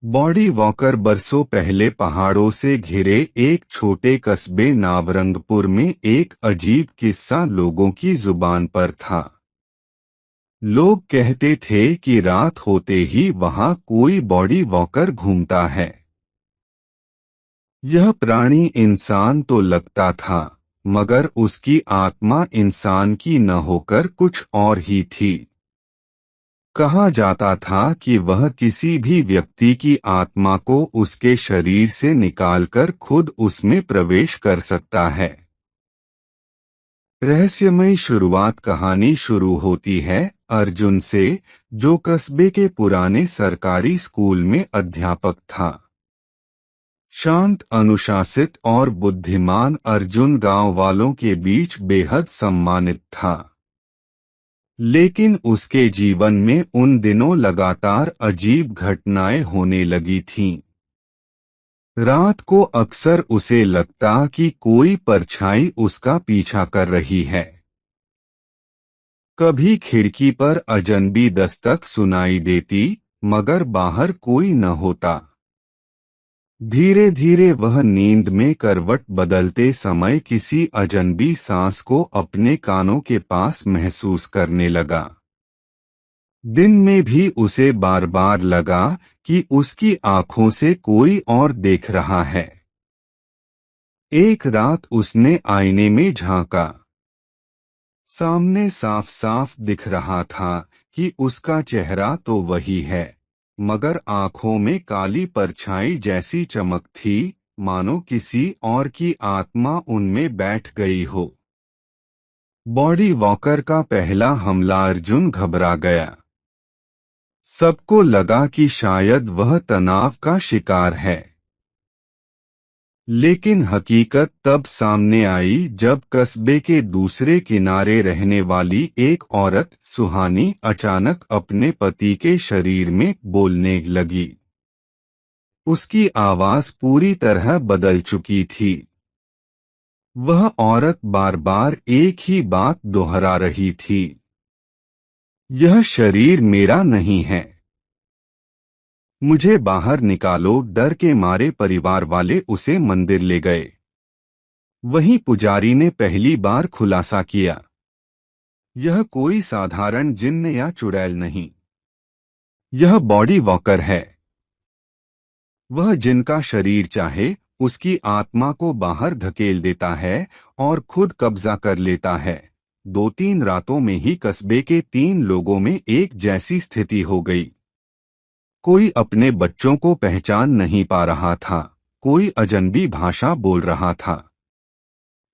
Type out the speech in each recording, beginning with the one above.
Body walker बरसों पहले पहाड़ों से घिरे एक छोटे कस्बे नवरंगपुर में एक अजीब किस्सा लोगों की जुबान पर था। लोग कहते थे कि रात होते ही वहां कोई बॉडी वॉकर घूमता है। यह प्राणी इंसान तो लगता था, मगर उसकी आत्मा इंसान की न होकर कुछ और ही थी। कहा जाता था कि वह किसी भी व्यक्ति की आत्मा को उसके शरीर से निकालकर खुद उसमें प्रवेश कर सकता है। रहस्यमयी शुरुआत कहानी शुरू होती है अर्जुन से, जो कस्बे के पुराने सरकारी स्कूल में अध्यापक था। शांत, अनुशासित और बुद्धिमान अर्जुन गांव वालों के बीच बेहद सम्मानित था। लेकिन उसके जीवन में उन दिनों लगातार अजीब घटनाएं होने लगी थीं। रात को अक्सर उसे लगता कि कोई परछाई उसका पीछा कर रही है। कभी खिड़की पर अजनबी दस्तक सुनाई देती, मगर बाहर कोई न होता। धीरे धीरे वह नींद में करवट बदलते समय किसी अजनबी सांस को अपने कानों के पास महसूस करने लगा। दिन में भी उसे बार बार लगा कि उसकी आंखों से कोई और देख रहा है। एक रात उसने आईने में झांका। सामने साफ साफ दिख रहा था कि उसका चेहरा तो वही है, मगर आंखों में काली परछाई जैसी चमक थी, मानो किसी और की आत्मा उनमें बैठ गई हो। बॉडी वॉकर का पहला हमला अर्जुन घबरा गया। सबको लगा कि शायद वह तनाव का शिकार है। लेकिन हकीकत तब सामने आई जब कस्बे के दूसरे किनारे रहने वाली एक औरत सुहानी अचानक अपने पति के शरीर में बोलने लगी। उसकी आवाज पूरी तरह बदल चुकी थी। वह औरत बार बार एक ही बात दोहरा रही थी, यह शरीर मेरा नहीं है, मुझे बाहर निकालो। डर के मारे परिवार वाले उसे मंदिर ले गए। वहीं पुजारी ने पहली बार खुलासा किया, यह कोई साधारण जिन्न या चुड़ैल नहीं, यह बॉडी वॉकर है। वह जिनका शरीर चाहे उसकी आत्मा को बाहर धकेल देता है और खुद कब्जा कर लेता है। 2-3 रातों में ही कस्बे के 3 लोगों में एक जैसी स्थिति हो गई। कोई अपने बच्चों को पहचान नहीं पा रहा था, कोई अजनबी भाषा बोल रहा था।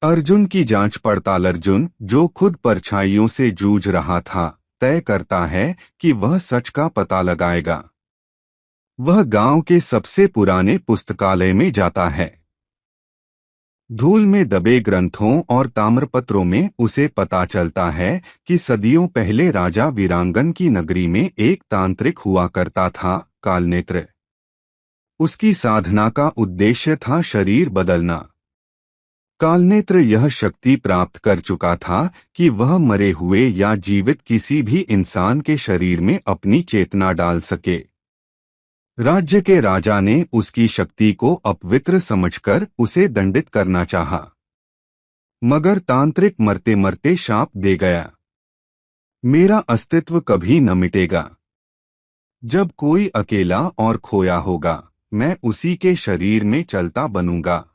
अर्जुन की जांच पड़ताल। अर्जुन, जो खुद परछाइयों से जूझ रहा था, तय करता है कि वह सच का पता लगाएगा। वह गांव के सबसे पुराने पुस्तकालय में जाता है। धूल में दबे ग्रंथों और ताम्रपत्रों में उसे पता चलता है कि सदियों पहले राजा वीरांगन की नगरी में एक तांत्रिक हुआ करता था, कालनेत्र। उसकी साधना का उद्देश्य था शरीर बदलना। कालनेत्र यह शक्ति प्राप्त कर चुका था कि वह मरे हुए या जीवित किसी भी इंसान के शरीर में अपनी चेतना डाल सके। राज्य के राजा ने उसकी शक्ति को अपवित्र समझकर उसे दंडित करना चाहा, मगर तांत्रिक मरते मरते शाप दे गया, मेरा अस्तित्व कभी न मिटेगा। जब कोई अकेला और खोया होगा, मैं उसी के शरीर में चलता बनूंगा।